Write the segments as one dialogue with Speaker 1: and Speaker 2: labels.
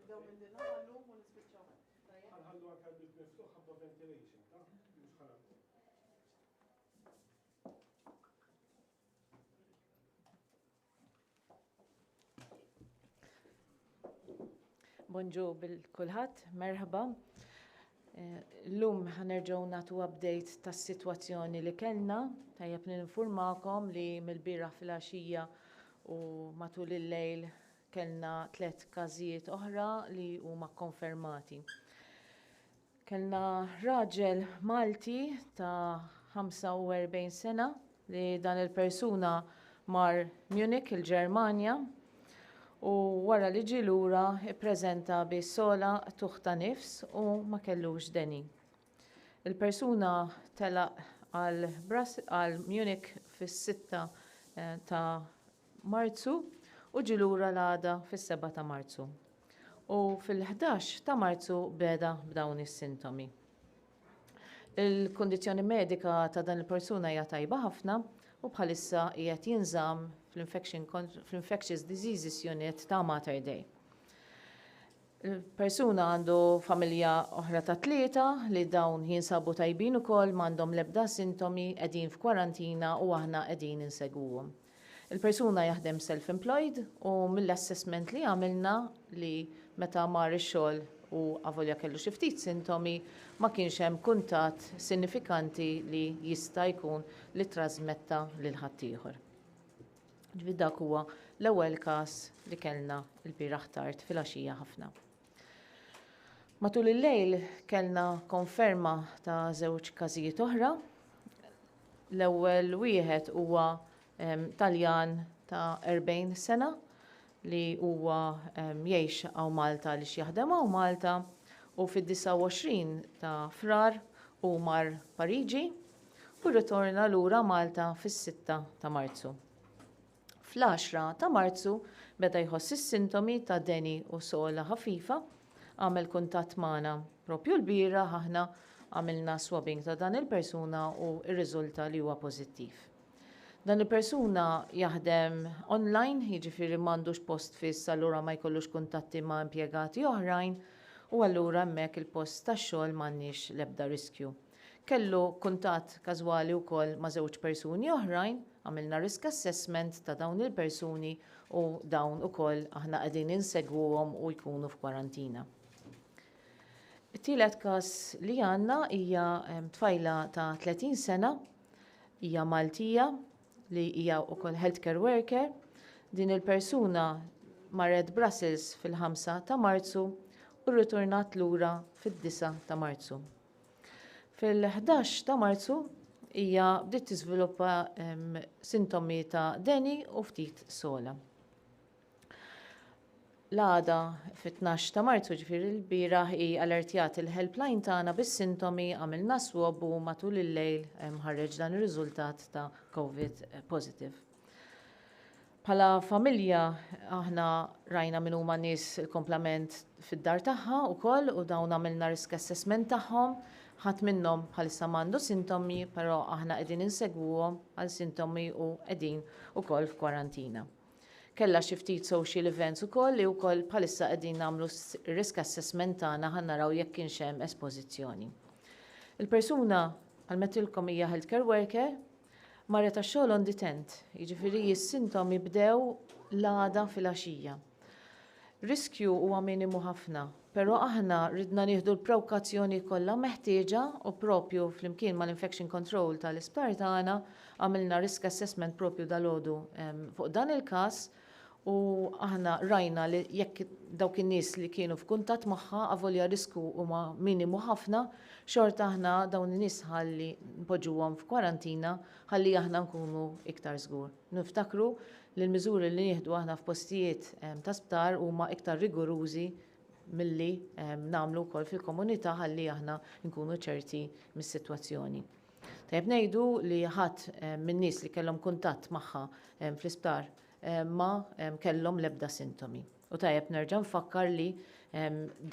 Speaker 1: nibdew minn ħallum u nispiċċaw.
Speaker 2: Ħallu anke miftuħ ħabba ventilation, ta' mhux ħanalqu.
Speaker 3: Bonġu bil-kulħadd, merħba. Llum ħanerġgħu nagħtu update tas-sitwazzjoni li kellna, tajjeb ninfurmakom li mill-bieraħ fil-għaxija u matul il-lejl kellna 3 każijiet oħra li huma konfermati. Kellna raġel Malti ta' 45 sena li dan il-persuna mar Munich, il-Ġermanja, u wara li ġie lura ippreżenta bi sola tuħ ta' nifs u ma kellux deni. Il-persuna telaq għal Munich fis-6 ta' Marzu u ġie lura l-għada fis-7 ta' Marzu. U fil-11 ta' Marzu beda b'dawn is-sintomi. Il-kundizzjoni medika ta' dan il-persuna hija tajba ħafna u bħalissa qiegħed jinżamm fl-Infectious Diseases Unit ta' Mater Dei. Il-persuna għandu familja oħra ta' 3 li dawn jinsabu tajbin ukoll m'għandhom l-ebda sintomi, qegħdin f'kwarantina u aħna qegħdin insegwuhom. Il-persuna jaħdem self-employed u mill-assessment li għamilna li meta mar ix-xogħol u avolja kellu xi ftit sintomi ma kienx hemm kuntatt sinifikanti li jista' jkun li trasmetta lil ħaddieħor. Ġifieri dak huwa l-ewwel każ li kellna l-bieraħ tard fil-għaxija ħafna. Matul il-lejl kellna konferma ta' 2 każijiet oħra. L-ewwel wieħed huwa Taljan ta' 40 sena li huwa jgħix hawn Malta li jaħdem hawn Malta u fid-29 ta' Frar u mar Pariġi u rritorna lura Malta fis-6 ta' Marzu. Fl-10 ta' Marzu beda jħoss is-sintomi ta' deni u sola ħafifa, għamel kuntatt magħna propju l-bieraħ aħna għamilna swabbing ta' dan il-persuna u r-riżulta li huwa pożittiv. Dan il-persuna jaħdem online, jiġifieri m'għandux post fiss, allura ma jkollux kuntatti ma' impjegati oħrajn u allura hemmhekk il-post tax-xogħol m'għandniex l-ebda riskju. Kellu kuntatt każwali wkoll ma' 2 persuni oħrajn, għamilna risk assessment ta' dawn il-persuni u dawn ukoll aħna qegħdin insegwuhom u jkunu f'kwarantina. It-tielet każ li għandna hija tfajla ta' 30 sena, hija Maltija li hija wkoll healthcare worker. Din il-persuna marret Brussels fil-5 ta' Marzu u rriturnat lura fid-9 ta' Marzu. Fil-11 ta' Marzu hija bdiet tiżviluppa sintomi ta' deni u ftit sola. L-għada fit-12 ta' Marzu ġifieri l-bieraħ hi alertjat il-helpline tagħna bis-sintomi għamilna swab u matul il-lejl ħareġ dan ir-riżultat ta' COVID positive. Bħala familja aħna rajna min huma nies il-komplement fid-dar tagħha wkoll u dawn għamilna risk assessment tagħhom. Ħadd minnhom bħalissa m'għandu sintomi, però aħna qegħdin insegwuhom għal sintomi u qegħdin ukoll f'kwarantina. Kella xi ftit social events ukoll li wkoll bħalissa qegħdin nagħmlu risk assessment tagħna ħa naraw jekk kienx hemm espożizzjoni. Il-persuna għalmettilkom hija healthcare worker marret għax-xogħol on the tent, jiġifieri s-sintomi bdew l-għada fil-għaxija. Riskju huwa minimu ħafna, però aħna ridna nieħdu l-prekawzjoni kollha meħtieġa u propju flimkien mal-infection control tal-isptar tagħna għamilna risk assessment propju dalgħodu fuq dan il-każ u aħna rajna li jekk dawk in-nies li kienu f'kuntatt magħha avolja risku huma minimu ħafna, xorta aħna dawn in-nies ħalli npoġġuhom f'kwarantina ħalli aħna nkunu iktar żgur. Niftakru li l-miżuri li nieħdu aħna f'postijiet ta' sptar huma iktar rigorużi milli nagħmlu wkoll fil-komunità ħalli aħna nkunu ċerti mis-sitwazzjoni. Tajjeb ngħidu li ħadd min-nies li kellhom kuntatt magħha fl-isptar ma kellhom l-ebda sintomi. U tajjeb nerġa' nfakkar li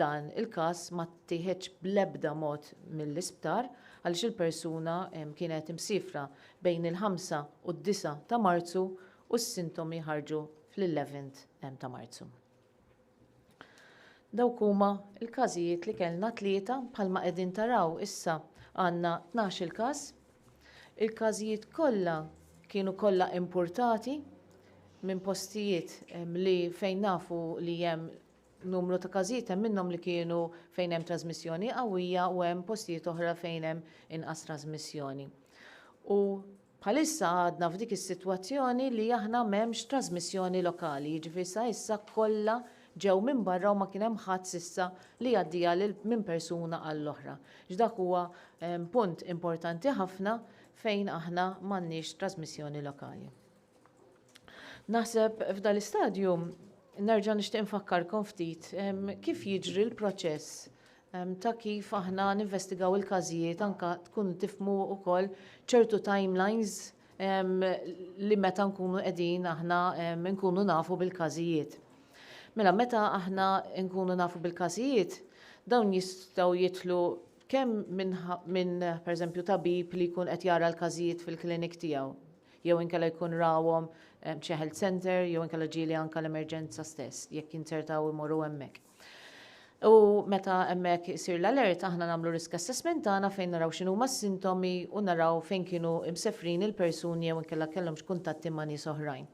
Speaker 3: dan il-każ ma ttieħedx bl-ebda mod mill-isptar għaliex il-persuna kienet imsifra bejn il-5 u d-9 ta' Marzu u s-sintomi ħarġu fl-11 ta' Marzu. Dawk huma il-każijiet li kellna 3 bħalma qegħdin taraw issa għandna 12 każ. Il-każijiet kollha kienu kollha importati minn postijiet li fejn nafu li hemm numru ta' każijiet hemm minnhom li kienu fejn hemm trasmissjoni qawwija u hemm postijiet oħra fejn hemm inqas trasmissjoni. U bħalissa għadna f'dik is-sitwazzjoni li aħna m'hemmx trasmissjoni lokali, jiġifieri issa kollha ġew minn barra u ma kien hemm ħadd s'issa li jgħaddija minn persuna għall-oħra. Dak huwa punt importanti ħafna fejn aħna m'għandniex trasmissjoni lokali. Naħseb f'dan l-istadju nerġa' nixtieq infakkarkom ftit kif jiġri l-proċess ta' kif aħna ninvestigaw il-każijiet anke tkunu tifhmu wkoll ċertu timelines li meta nkunu qegħdin aħna nkunu nafu bil-każijiet. Mela meta aħna nkunu nafu bil-każijiet, dawn jistgħu jidħlu kemm minn pereżempju tabib li jkun qed jara l-każijiet fil-klinik tiegħu, jew inkella jkun rawhom xi health center, jew inkella ġieli anke l-emerġenza stess, jekk jinsertaw imorru hemmhekk. U meta hemmhekk isir l-alert aħna nagħmlu risk assessment tagħna fejn naraw x'inhuma s-sintomi u naraw fejn kienu msefrin il-persuni jew inkella kellhomx kuntatti ma' nies oħrajn.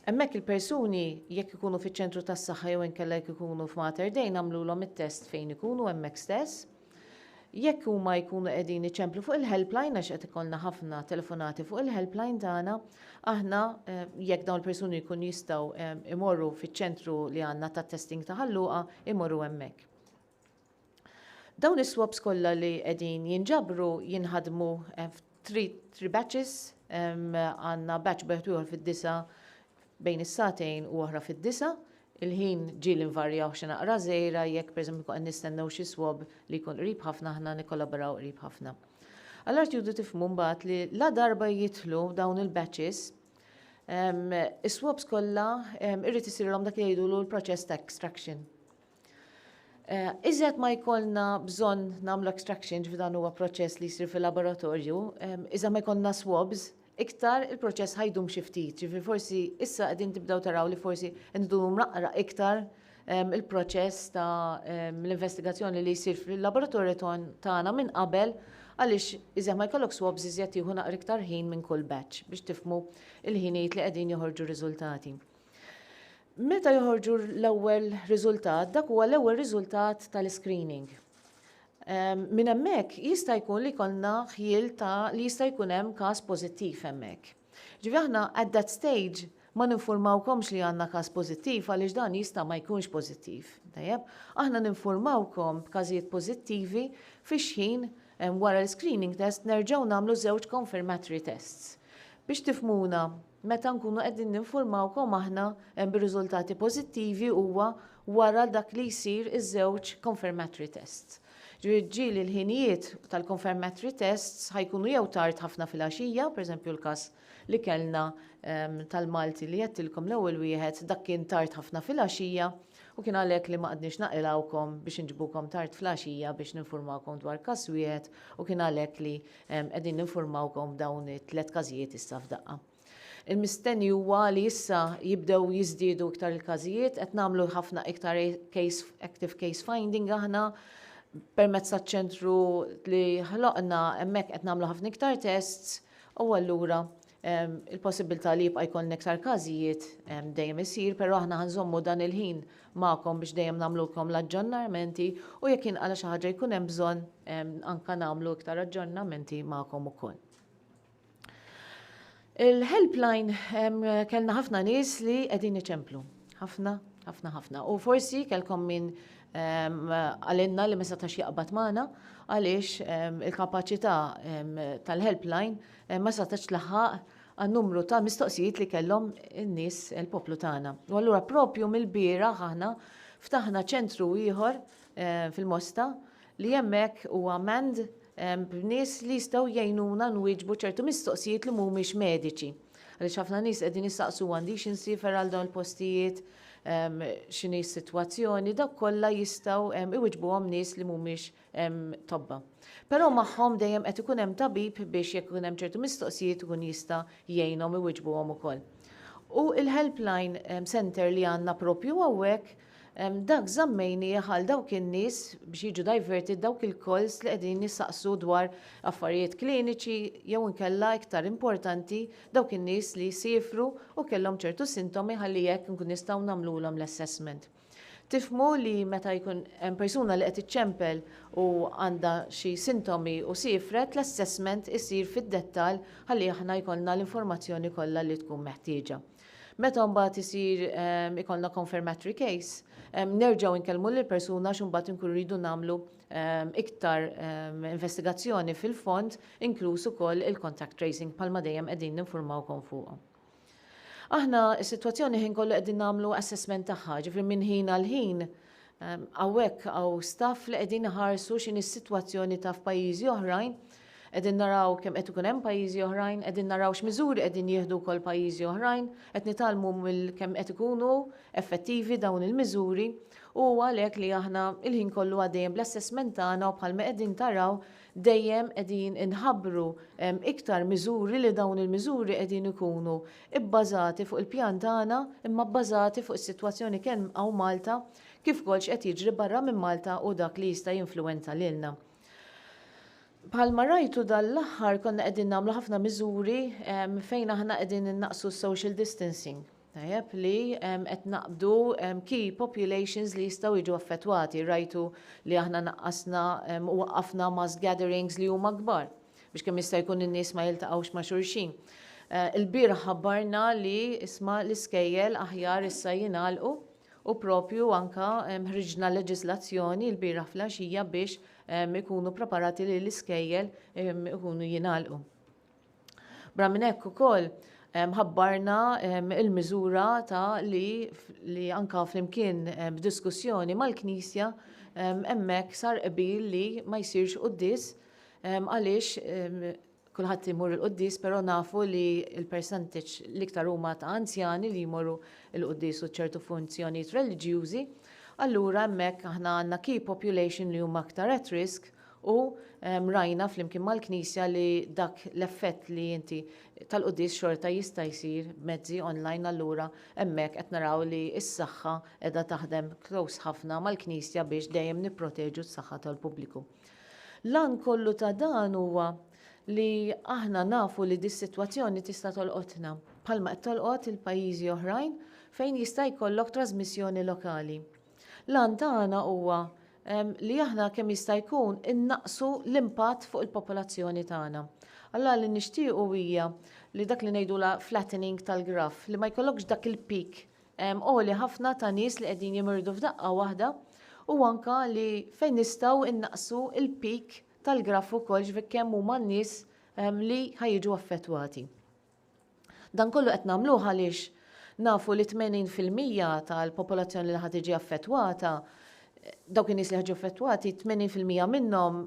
Speaker 3: Hemmhekk il-persuni jekk ikunu fiċ-ċentru tas-saħħa jew inkella jekk ikunu f'Mater Dei nagħmluhom it-test fejn ikunu hemmhekk stess. Jekk huma jkunu qegħdin iċemplu fuq il-helpline għax qed ikollna ħafna telefonati fuq il-helpline tagħna, aħna jekk dawn il-persuni jkunu jistgħu imorru fiċ-ċentru li għandna tat-testing ta' ħalluqa imorru hemmhekk. Dawn is-swabs kollha li qegħdin jinġabru jinħadmu f'3 batches, għandna batch ieħor fid-9 bejn is-satejn u oħra fid-9. Il-ħin ġiel invarjaw xi naqra żgħira jekk pereżempju qed nistennew xi swab li jkun qrib ħafna aħna nikkollaboraw qrib ħafna. Allura tjudu tifhmu mbagħad li la darba jidħlu dawn il-batches, is-swabs kollha irrid isirhom dak li jgħidulu l-proċess ta' extraction. Iżjed ma jkollna bżonn nagħmlu extraction f'dan huwa proċess li jsir fil-laboratorju, iżda ma jkollna swabs, iktar il-proċess ħajdum xi ftit, ġifieri forsi issa qegħdin tibdew taraw li forsi ndum naqra iktar il-proċess ta' l-investigazzjoni li jsir fil-laboratorju tagħna minn qabel għaliex iżda ma jkollok swabs iżjed jieħu naqra iktar ħin minn kull batch biex tifhmu il-ħinijiet li qegħdin joħorġu riżultati. Meta joħorġu l-ewwel riżultat, dak huwa l-ewwel riżultat tal-screening. Min hemmhekk jista' jkun li jkollna ħiel ta' li jista' jkun hemm każ pożittiv hemmhekk. Ġifieri aħna at that stage ma ninfurmawkomx li għandna każ pożittiv għaliex dan jista' ma jkunx pożittiv. Tajjeb, aħna ninfurmawkom b'każijiet pożittivi fix-ħin wara l-screening test nerġgħu nagħmlu 2 confirmatory tests. Biex tifhmuna meta nkunu qegħdin ninfurmawkom aħna bir-riżultati pożittivi huwa wara dak li jsir iż-2 confirmatory tests. Ġieli l-ħinijiet tal-confirmatory tests ħajkunu jew tard ħafna fil-għaxija, pereżempju l-każ li kellna tal-Malti li jettilkom l-ewwel wieħed dak kien tard ħafna fil-għaxija u kien għalhekk li ma qadniex naqilawkom biex inġibukom tard fil-għaxija biex ninfurmawkom dwar każ wieħed u kien għalhekk li qegħdin ninfurmawkom dawn it-3 każijiet issa f'daqqa. Il-mistenni huwa li issa jibdew jiżdiedu iktar il-każijiet, qed nagħmlu ħafna iktar active case finding aħna permezz taċ-ċentru li ħloqna hemmhekk qed nagħmlu ħafna iktar tests u allura il-possibilità li jibqa' jkollna iktar każijiet dejjem isir, però aħna ħanżommu dan il-ħin magħkom biex dejjem nagħmlukom l-aġġornamenti u jekk inqala xi ħaġa jkun hemm bżonn anke nagħmlu iktar aġġornamenti magħkom ukoll. Il-helpline kellna ħafna nies li qegħdin iċemplu. Ħafna. U forsi kellkom min għalinna li ma setax jaqbad magħna għaliex il-kapaċità tal-helpline ma setax tlaħħaq għan-numru ta' mistoqsijiet li kellhom in-nies il-poplu tagħna. U allura propju mill-bieraħ aħna ftaħna ċentru ieħor fil-Mosta li hemmhekk huwa mand b'nies li jistgħu jgħinuna nwieġbu ċertu mistoqsijiet li mhumiex mediċi. Għaliex ħafna nies qegħdin jistaqsu għandix insifer għal dawn il-postijiet, x'inhi s-sitwazzjoni, dak kollha jistgħu iwiġbuhom nies li mhumiex tobba. Però magħhom dejjem qed ikun hemm tabib biex jekk ikun hemm ċertu mistoqsijiet ikun jista' jgħinhom iwiġbuhom ukoll. U il-helpline center li għandna propju hawnhekk dak żammejni għal dawk in-nies biex jiġu diverted dawk il-calls li qegħdin jissaqsu dwar affarijiet kliniċi jew inkella iktar importanti dawk in-nies li jsifru u kellhom ċertu sintomi ħalli hekk nkun nistgħu nagħmluhom l-assessment. Tifhmu li meta jkun hemm persuna li qed iċċempel u għandha xi sintomi u sifret, l-assessment isir fid-dettall ħalli aħna jkollna l-informazzjoni kollha li tkun meħtieġa. Meta mbagħad isir ikollna confirmatory case, nerġgħu nkellmu lill persuna x'imbagħad inkunu rridu nagħmlu iktar investigazzjoni fil-fond, inkluż ukoll il-contact tracing bħalma dejjem qegħdin ninfurmawkom fuqhom. Aħna s-sitwazzjoni ħin kollu qegħdin nagħmlu assessment tagħha, ġifri minn ħin għal ħin hawnhekk hawn staff li qegħdin iħarsu x'inhi s-sitwazzjoni ta' f'pajjiżi oħrajn, qegħdin naraw kemm qed ikun hemm pajjiżi oħrajn, qegħdin naraw x'miżuri qegħdin jieħdu wkoll pajjiżi oħrajn, qed nitalmu kemm qed ikunu effettivi dawn il-miżuri u għalhekk li aħna il-ħin kollu għaddejjem bl-assessment tagħna u bħalma qegħdin taraw dejjem qegħdin inħabbru iktar miżuri li dawn il-miżuri qegħdin ikunu ibbażati fuq il-pjan tagħna imma bbażati fuq is-sitwazzjoni kemm hawn Malta kif ukoll x'qed jiġri barra minn Malta u dak li jista' jinfluwenza lilna. Bħalma rajtu dal-aħħar konna qegħdin nagħmlu ħafna miżuri fejn aħna qegħdin innaqsu social distancing. Tajjeb li qed naqbdu key populations li jistgħu jiġu affettwati. Rajtu li aħna naqqasna u waqqafna mass gatherings li huma kbar biex kemm jista' jkun in-nies ma jiltaqgħux ma' xulxin. Il-bieraħ ħabbarna li isma' l-iskejjel aħjar issa jingħalqu u propju anka ħriġna leġislazzjoni l-bieraħ flaxija biex ikunu preparati li l-iskejjel ikunu jingħalqu. Bra minn hekk ukoll ħabbarna il-miżura ta' li anka flimkien b'diskussjoni mal-Knisja hemmhekk sar qbil li ma jsirx qudies għaliex kulħadd imur il-qudies però nafu li l-percentage l-iktar huma ta' anzjani li jmorru il-qudies u ċertu funzjonijiet reliġjużi, allura hemmhekk aħna għandna key population li huma aktar at risk u rajna flimkien mal-Knisja li dak l-effett li inti tal-qudies xorta jista' jsir mezzi online allura hemmhekk qed naraw li s-saħħa qiegħda taħdem close ħafna mal-Knisja biex dejjem nipproteġu s-saħħa tal-pubbliku. Lan kollu ta' dan huwa li aħna nafu li dis-sitwazzjoni tista' tolqotna bħalma qed tolqot il-pajjiżi oħrajn fejn jista' jkollok trasmissjoni lokali. Lan tagħna huwa li aħna kemm jista' jkun innaqsu l-impatt fuq il-popolazzjoni tagħna. Alla li nixtiequ hija li dak li ngħidula flattening tal-graf li ma jkollokx dak il-peak għoli ħafna ta' nies li qegħdin jimirdu f'daqqa waħda u anka li fejn nistgħu innaqsu il-peak tal-graf ukoll ġifier kemm huma n-nies li ħajjiġu affettwati. Dan kollu qed nagħmluh għaliex nafu li 80% tal-popolazzjoni li ħad tiġi affettwata dawk in-nies li ħaġu affettwati 80% minnhom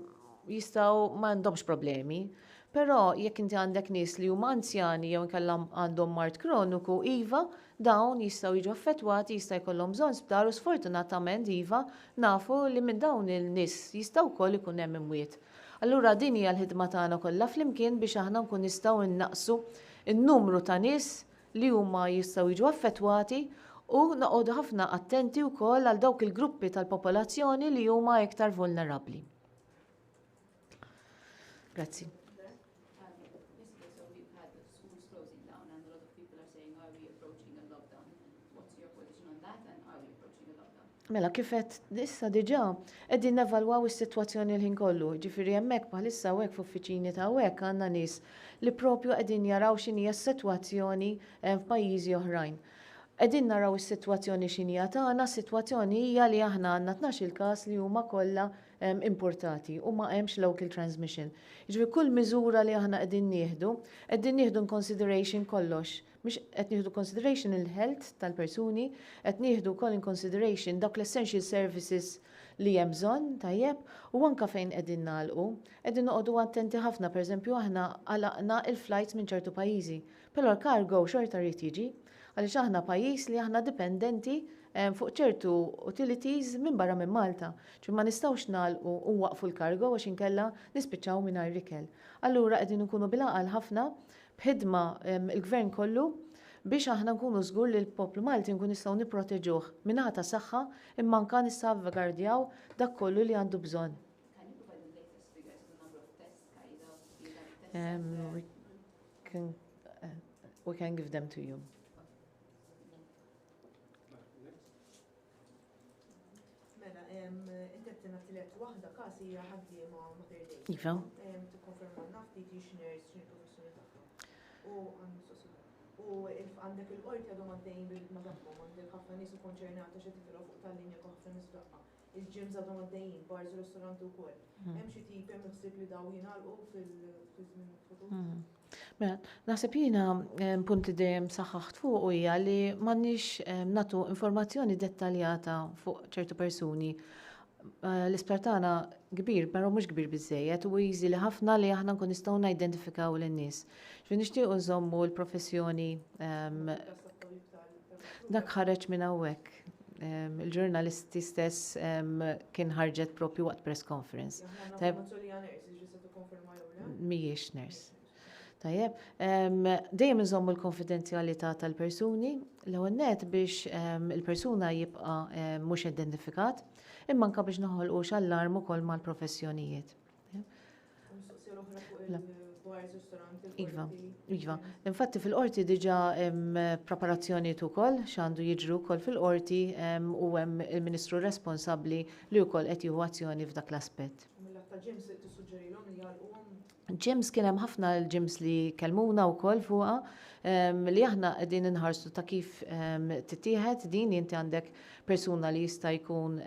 Speaker 3: jistgħu ma għandhomx problemi. Però jekk inti għandek nies li huma anzjani jew inkella għandhom mart kroniku, iva dawn jistgħu jiġu affettwati, jista' jkollhom bżonn sptar u sfortunatament iva nafu li minn dawn il-nies jistgħu wkoll ikun hemm imwiet. Allura din hija l-ħidma tagħna kollha flimkien biex aħna nkun nistgħu innaqsu n-numru ta' nies li huma jistgħu jiġu affettwati u noqogħdu ħafna attenti wkoll għal dawk il-gruppi tal-popolazzjoni li huma iktar vulnerabbli. Grazzi. Mela kifet issa diġà qegħdin nevalwaw is-sitwazzjoni l-ħin kollu, ġifieri hemmhekk bħalissa hekk f'uffiċini ta' hekk għandna nies li propju qegħdin jaraw x'inhi s-sitwazzjoni f'pajjiżi oħrajn. Qegħdin naraw is-sitwazzjoni x'inhi tagħna, s-sitwazzjoni hija li aħna għandna 12 każ li huma kollha importati u ma hemmx local transmission. Ġifieri kull miżura li aħna qegħdin nieħdu in consideration kollox. Mhux qed nieħdu consideration il-health tal-persuni, qed nieħdu wkoll in consideration dawk l-essential services li hemm bżonn tajjeb u anke fejn qegħdin nagħlqu. Qegħdin noqogħdu attenti ħafna, pereżempju aħna għalaqna il-flights minn ċertu pajjiżi. Però l-cargo xorta rrid jiġi għaliex aħna pajjiż li aħna dipendenti fuq ċertu utilities minn barra minn Malta. Ġi ma nistgħux nagħlqu u waqfu l-cargo għax inkella nispiċċaw mingħajr ikel. Allura qegħdin ikunu bil-għaqal ħafna b'ħidma il-gvern kollu biex aħna nkunu żgur li l-poplu Malti nkun nistgħu nipproteġuh min-naħa ta' saħħa imma anke nissalvagwardjaw dak kollu li għandu bżonn.
Speaker 4: Can you provide the latest figures on the number of tests carried out? Do you have tests?
Speaker 3: We can give them to you.
Speaker 1: Mela, inti qed tilet waħda każ hija ħaddiema Mother Day.
Speaker 3: Iva.
Speaker 1: Tikkonferma nafti x'ners x'il-professjoni tagħhom. U għandek il-qorti għadhom għaddejjin bil-ritma tagħhom, għandek ħafna nies ikkonċernata xi titilgħu fuq tal-linja ħafna nies daqqa. Il-gyms għadhom għaddejjin, bars, ristoranti wkoll. Hemm xi tip hemm ħsieb li dawn jingħalqu fil-żmien futur.
Speaker 3: Mela, naħseb jiena punt li dejjem saħħaħt fuq hija li m'għandniex nagħtu informazzjoni dettaljata fuq ċertu persuni. L-isptar tagħna kbir, però mhux kbir biżżejjed u easy li ħafna li aħna nkun nistgħu nidentifikaw lin-nies. Ġifieri nixtiequ nżommu l-professjoni dak ħareġ minn hawnhekk. Il-ġurnalisti stess kien ħarġet propju waqt press conference. Mhijiex ners. Tajjeb, dejjem nżommu l-konfidenzjalità tal-persuni l-ewwel net biex il-persuna jibqa' mhux identifikat, imma anke biex noħolqux allarm ukoll mal-professjonijiet. Iva, infatti fil-qorti diġà preparazzjonijiet ukoll x'għandu jiġru wkoll fil-qorti u hemm il-Ministru responsabbli li wkoll qed jieħu azzjoni f'dak l-aspett. Gyms kien hemm ħafna l-gyms li kellmuna wkoll fuqha li aħna qegħdin inħarsu ta' kif titieħed din inti għandek persuna li jista' jkun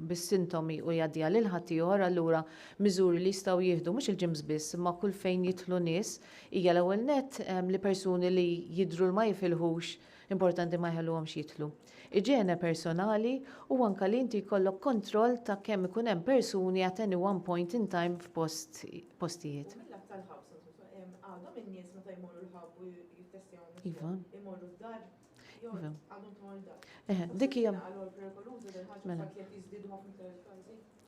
Speaker 3: bis-sintomi u jgħaddiha lil ħadd ieħor allura miżuri li jistgħu jieħdu mhux il-gyms biss imma kull fejn jidħlu nies hija l-ewwel nett li persuni li jidhru l ma jifilħux importanti ma jħalluhomx jidħlu. Iġiene personali u anke li inti jkollok kontroll ta' kemm ikun hemm persuni at any one point in time f'postijiet.
Speaker 1: Għadhom in-nies meta jmorru l-ħabb u jittestjaw
Speaker 3: Iva.
Speaker 1: imorru d-dar, għadhom tmorru d-dar.
Speaker 3: Dik hija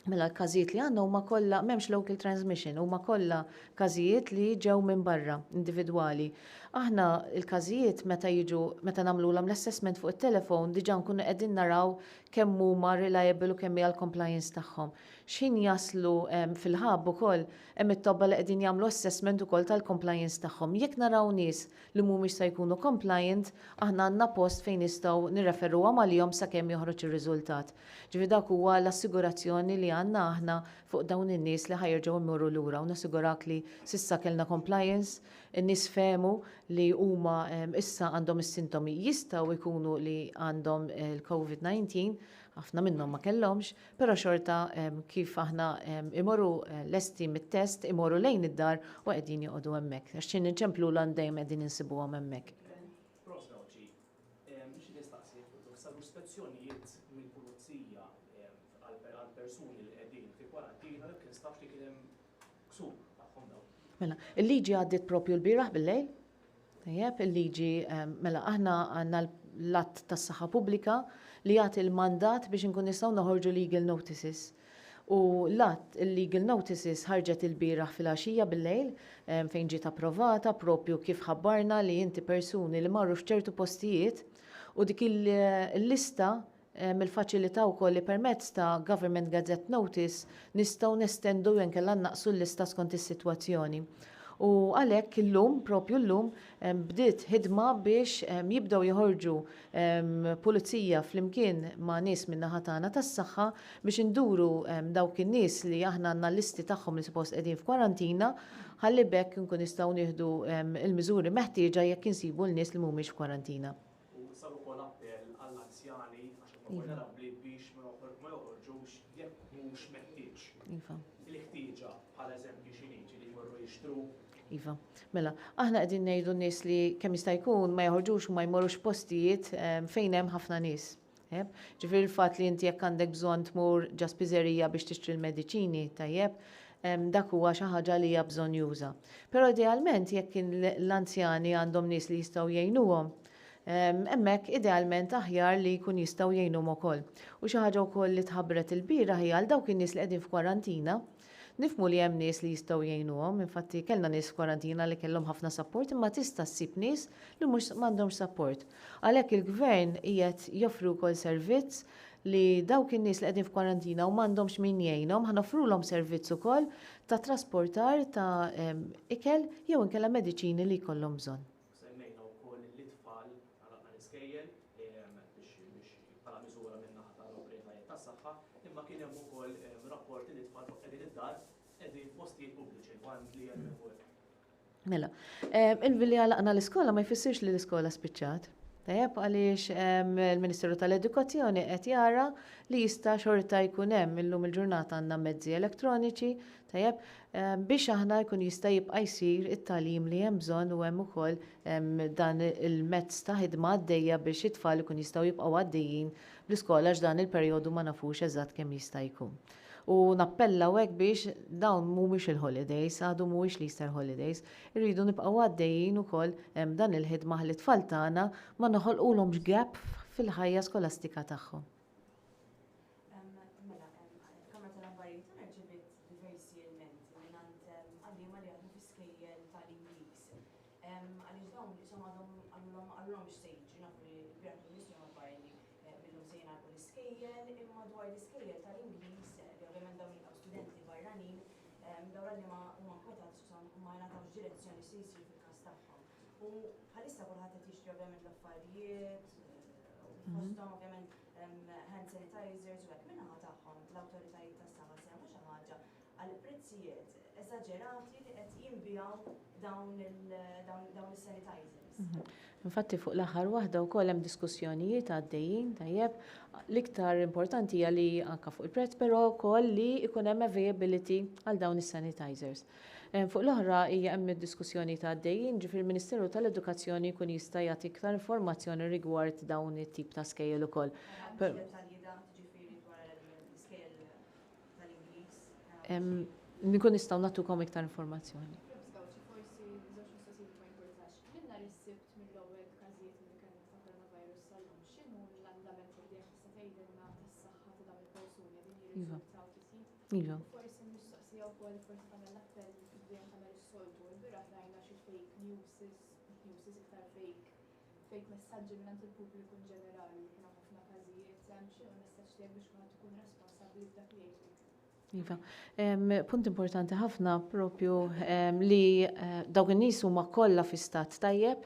Speaker 3: mela l-każijiet li għandna huma kollha m'hemmx local transmission, huma kollha każijiet li ġew minn barra individwali. Aħna l-każijiet meta nagħmluhom l-assessment fuq it-telefon diġà nkunu qegħdin naraw kemm huma reliable u kemm hija l-compliance tagħhom. X'in jaslu fil-ħabb ukoll hemm it-tobba li qegħdin jagħmlu assessment ukoll tal-compliance tagħhom. Jekk naraw nies li mhumiex se jkunu compliant, aħna għandna post fejn nistgħu nirreferuhom għalihom sakemm joħroġ ir-riżultat. Ġifieri dak huwa l-assigurazzjoni li għandna aħna fuq dawn in-nies li ħajjerġgħu jmorru lura u nassigurak li s'issa kellna compliance, in-nies fehmu li huma issa għandhom is-sintomi jistgħu jkunu li għandhom il-COVID-19, ħafna minnhom ma kellhomx, però xorta kif aħna imorru lesti mit-test, imorru lejn id-dar u qegħdin joqogħdu hemmhekk. Għax xi inċemplu dejjem qegħdin insibuhom hemmhekk.
Speaker 5: Prosdawċi, biex nistaqsi, saru spezzjonijiet mill-pulizija għal persuni li qegħdin fi kwarantina kien staf li kien hemm ksur tagħhom dawn.
Speaker 3: Mela, il-liġi għaddiet propju l-bieraħ bil-lejl. Tajjeb, il-liġi mela aħna għandna l-att tas-saħħa pubblika li jagħti l-mandat biex inkun nistgħu noħorġu legal notices. U l-att il-legal notices ħarġet il-bieraħ fil-għaxija bil-lejl fejn ġiet approvata propju kif ħabbarna li inti persuni li marru f'ċertu postijiet u dik il-lista mill-faċilità wkoll li permezz ta' Government Gazette Notice nistgħu nestendu jew inkella naqsu l-lista skont is-sitwazzjoni. U għalhekk illum, propju llum, bdiet ħidma biex jibdew joħorġu pulizija flimkien ma' nies min-naħa tagħna tas-saħħa biex induru dawk in-nies li aħna għandna l-listi tagħhom li suppost qegħdin f'kwarantina, ħalli bekk nkun nistgħu nieħdu l-miżuri meħtieġa jekk insibu l-nies li mhumiex f'kwarantina.
Speaker 5: U saru wkoll appell għall-anzjani għax vulnerabbli biex ma joħorġux jekk mhux meħtieġ. Il-ħtieġa bħal-eżempju xi niġi li jmorru jixtru.
Speaker 3: Iva, mela, aħna qegħdin ngħidu n-nies li kemm jista' jkun ma joħorġux u ma jmorrux postijiet fejn hemm ħafna nies. Ġifieri il-fatt li inti jekk għandek bżonn tmur ġa spiżerija biex tixtri l-mediċini tajjeb, dak huwa xi ħaġa li hija bżonn juża. Però idealment jekk l-anzjani għandhom nies li jistgħu jgħinuhom, hemmhekk idealment aħjar li jkun jistgħu jgħinuhom ukoll. U xi ħaġa wkoll li tħabbret il-bieraħ hija għal dawk in-nies li qegħdin f'kwarantina, nifmu li hemm nies li jistgħu jgħinuhom, infatti kellna nies kwarantina li kellhom ħafna support imma tista' ssib nies li mhux m'għandhomx support. Għalhekk il-gvern qiegħed joffru wkoll servizz li dawk in-nies li qegħdin f'kwarantina u m'għandhomx min jgħinhom ħanoffrulhom servizz ukoll ta' trasportar ta' ikel jew inkella mediċini li jkollhom bżonn.
Speaker 5: Semmejna wkoll l-itfal għalaqna l-iskejjel biex bħala miżura minn naħa tal-awtoritajiet tas-saħħa, imma kien hemm ukoll rapporti li tfal qegħdin id-dar qegħdin f'postijiet pubbliċi bħal li hemm ukoll.
Speaker 3: Mela, il-billi għalaqna l-iskola ma jfissirx li l-iskola spiċċat. Tajjeb għaliex il-Ministeru tal-Edukazzjoni qed jara li jista' xorta jkun hemm illum il-ġurnata għandna mezzi elettroniċi, tajjeb biex aħna jkun jista' jibqa' jsir it-tagħlim li hemm bżonn u hemm ukoll dan il-mezz ta' ħidma għaddejja biex it-tfal ikun jistgħu jibqgħu għaddejjin bl-iskola x'dan il-perjodu ma nafux eżatt kemm jista' jkun. U nappella hekk biex dawn mhumiex il-holidays, għadu mhuwiex l-Easter holidays, irridu nibqgħu għaddejjin ukoll dan il-ħidma ħalli tfal tagħna ma noħolqulhomx gap fil-ħajja skolastika tagħhom.
Speaker 6: Mela, Kamra tal-Aħbarijiet tagħna rċeviet diversi elementi mingħand għalliema li għadhom fl-iskejjel tal-Ingliż. Għaliex dawn isom għadhomx se jiġu nafu li l-bjart ministru madwar li billum se jingħalqu l-iskejjel imma dwar l-iskejjel tal-Ingliż li ovvjament dawn jilqgħu studenti barranin dawn għalliema huma nkwetati ma jingħatawx direzzjoni se jsir fil-każ tagħhom. U bħalissa kulħadd qed jixtri ovvjament l-affarijiet, fosthom ovvjament hand sanitizers u hekk min-naħa tagħhom l-awtoritajiet tas-saħħa se jagħmlu xi ħaġa għal prezzijiet eżaġerati li qed jinbijaw dawn is-sanitizers.
Speaker 3: Infatti fuq l-aħħar waħda wkoll hemm diskussjonijiet għaddejjin tajjeb l-iktar importanti hija li anke fuq il-prezz però wkoll li jkun hemm availability għal dawn is-sanitizers. Fuq l-oħra hija hemm id-diskussjoni ta' għaddejjin ġifier il-Ministeru tal-Edukazzjoni jkun jista' jagħti iktar informazzjoni rigward dawn it-tip ta' skejjel ukoll. Nkun nistgħu nagħtukom iktar informazzjoni. Iva. Iva.
Speaker 4: Forsi mistoqsija wkoll forsi tagħmel l-appell dejjem tagħmel is-soltu l-bieraħ rajna xi fake news iktar fake messaġġi mingħand il-pubbliku ġenerali kien hemm ħafna każijiet hemm xi messaġġ tiegħek biex kulħadd ikun responsabbli f'dak li jgħid.
Speaker 3: Iva, punt importanti ħafna propju li dawk in-nies huma kollha fi stat tajjeb.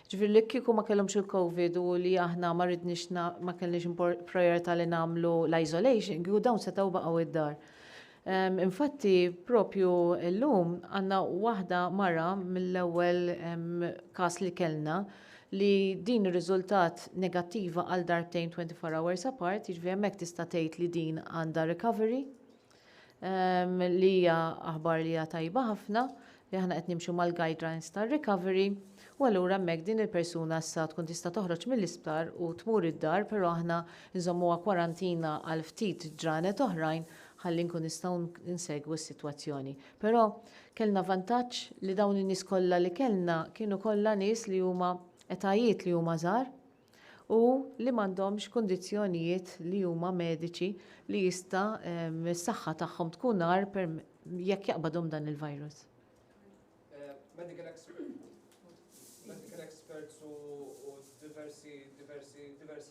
Speaker 3: Ġifier li kieku ma kellhomx il-COVID u li aħna ma ridniex ma kellniex priorità li nagħmlu l-isolation, u dawn setgħu baqgħu id-dar. Infatti propju llum għandna waħda mara mill-ewwel każ li kellna li din ir-riżultat negattiva għal darbtejn 24 hours apart, jiġifieri hemmhekk tista' tgħid li din għandha recovery li hija aħbar li hija tajba ħafna li aħna qed nimxu mal-guidelines tar-recovery. U allura hemmhekk din il-persuna issa tkun tista' toħroġ mill-isptar u tmur id-dar, però aħna nżommuha kwarantina għal ftit ġranet oħrajn ħalli nkun nistgħu nsegwu s-sitwazzjoni. Però kellna vantaġġ li dawn in-nies kollha li kellna kienu kollha nies li huma etajiet li huma żgħar u li m'għandhomx kundizzjonijiet li huma mediċi li jista' s-saħħa tagħhom tkun nar jekk jaqbadhom dan il-virus.
Speaker 7: Medical experts u diversi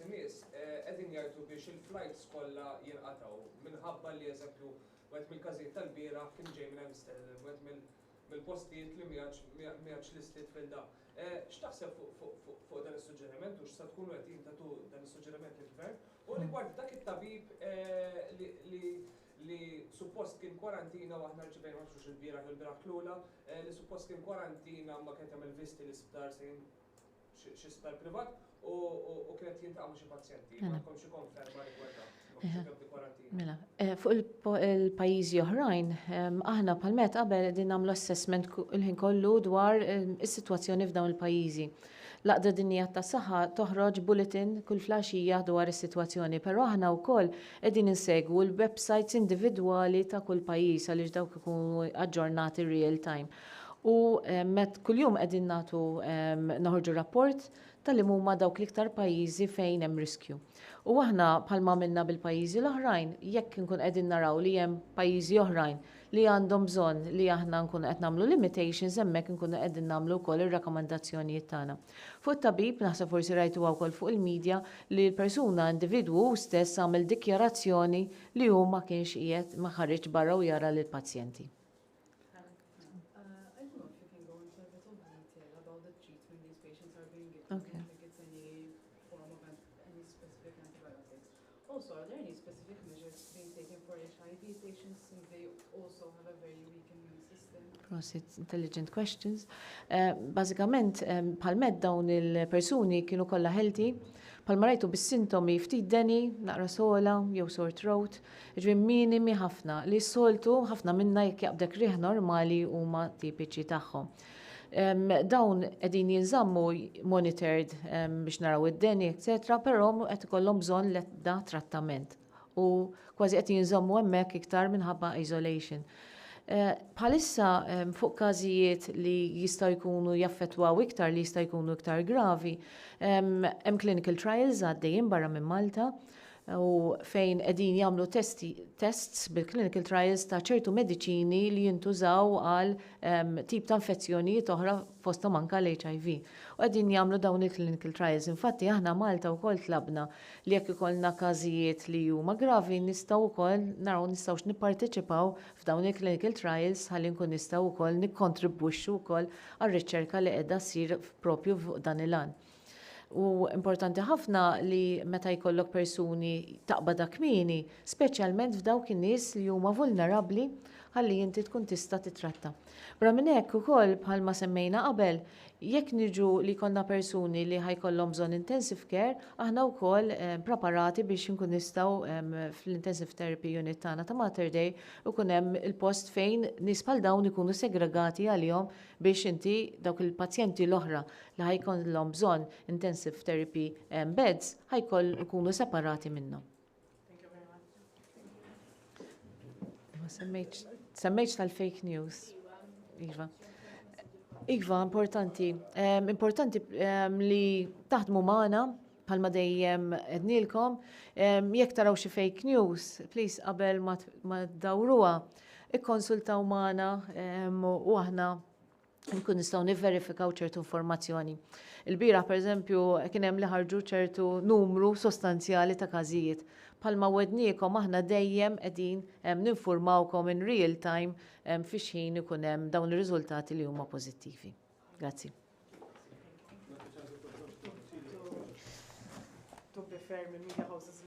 Speaker 7: nies qegħdin jgħidu biex il-flights kollha jinqatgħu minħabba li eżempju wieħed mill-każijiet tal-bieraħ kien ġej minn Amsterdam, wieħed mill-postijiet li miegħekx listed fil-da. X'taħseb fuq dan is-suġġeriment u x'sa tkunu qed jintatu dan is-suġġeriment lill-gvern u rigward dak it-tabib li suppost kien kwarantina u aħna rċevejna ma nafux il-bieraħ l-ula li suppost kien kwarantina ma kien tagħmel visti l-isptar sejn xi isptar privat u kienet jintaqa' ma' xi pazjenti. Ma jkollx xi konferma rigward
Speaker 3: Mela, fuq il-pajjiżi oħrajn, aħna bħalmet qabel qegħdin nagħmlu assessment il-ħin kollu dwar is-sitwazzjoni f'dawn il-pajjiżi. L-Aqda Dinjija tas-Saħħa toħroġ bulletin kull flaxija dwar is-sitwazzjoni, però aħna wkoll qegħdin insegwu l-websites individwali ta' kull pajjiż għaliex dawk ikunu aġġornati real time. U kuljum qegħdin nagħtu noħorġu rapport tal-li huma dawk l-iktar pajjiżi fejn hemm riskju. U aħna bħalma minna bil-pajjiżi l-oħrajn, jekk nkun qegħdin naraw li hemm pajjiżi oħrajn li għandhom bżonn li aħna nkunu qed nagħmlu limitations hemmhekk nkunu qegħdin nagħmlu wkoll ir-rakkomandazzjonijiet tagħna. Fuq it-tabib naħseb forsi rajtu wkoll fuq il-medja li l-persuna individwu stess għamel dikjarazzjoni li hu ma kienx qiegħed ma ħareġ barra u jara lill-pazjenti.
Speaker 8: I don't know if you can go into a bit of detail about the treatment these patients are being given.
Speaker 3: Okay.
Speaker 8: I don't think it's any form of any specific antibiotics. Also, are there any specific measures being taken for HIV patients since they also have a very weak immune system?
Speaker 3: Prosit, intelligent questions. Bażikament, bħal-med dawn il-persuni kienu kollha healthy, bħalma rajtu bis-sintomi ftit deni, naqra sola, jew sore throat, ġvien minimi ħafna li s-soltu ħafna minna jekk jaqbdek riħ normali huma tipiċi tagħhom. Dawn qegħdin jinżammu monitored biex naraw id-deni, etc., però qed ikollhom bżonn l-ebda trattament u kważi qed jinżammu hemmhekk iktar minħabba isolation. Bħalissa fuq każijiet li jistgħu jkunu jaffettwaw iktar li jistgħu jkunu iktar gravi, hemm clinical trials għaddejjin barra minn Malta u fejn qegħdin jagħmlu tests bil-clinical trials ta' ċertu mediċini li jintużaw għal tip ta' infezzjonijiet oħra fosthom anke l-HIV. U qegħdin jagħmlu dawn il-clinical trials. Infatti aħna Malta wkoll tlabna li jekk ikollna każijiet li huma gravi nistgħu wkoll naraw nistgħux nipparteċipaw f'dawn il-clinical trials ħalli nkun nistgħu wkoll nikkontribwixxu wkoll għar-riċerka li qiegħda ssir propju fuq dan il-għan. U importanti ħafna li meta jkollok persuni taqbada kmieni, speċjalment f'dawk in-nies li huma vulnerabbli ħalli inti tkun tista' titratta. Bra minn hekk ukoll bħalma semmejna qabel, jekk niġu li jkollna persuni li ħajkollhom bżonn intensive care, aħna wkoll preparati biex inkun nistgħu fl-intensive therapy unit tagħna ta' Mater Dei ikun hemm il-post fejn nies bħal dawn ikunu segregati għalihom biex inti dawk il-pazjenti l-oħra li ħajkollhom bżonn intensive therapy beds ħajkoll ikunu separati minnhom. Semmejtx tal-fake news. Iva, importanti. Importanti li taħdmu magħna bħalma dejjem ednilkom, jekk taraw xi fake news, please qabel ma tdawruha, ikkonsultaw magħna u aħna nkun nistgħu nivverifikaw ċertu informazzjoni. Il-bieraħ pereżempju kien hemm li ħarġu ċertu numru sostanzjali ta' każijiet. Bħalma wedniekom aħna dejjem qegħdin ninfurmawkom in real time fix ħin ikun hemm dawn ir-riżultati li huma pożittivi. Grazzi.
Speaker 1: To prefer minn media houses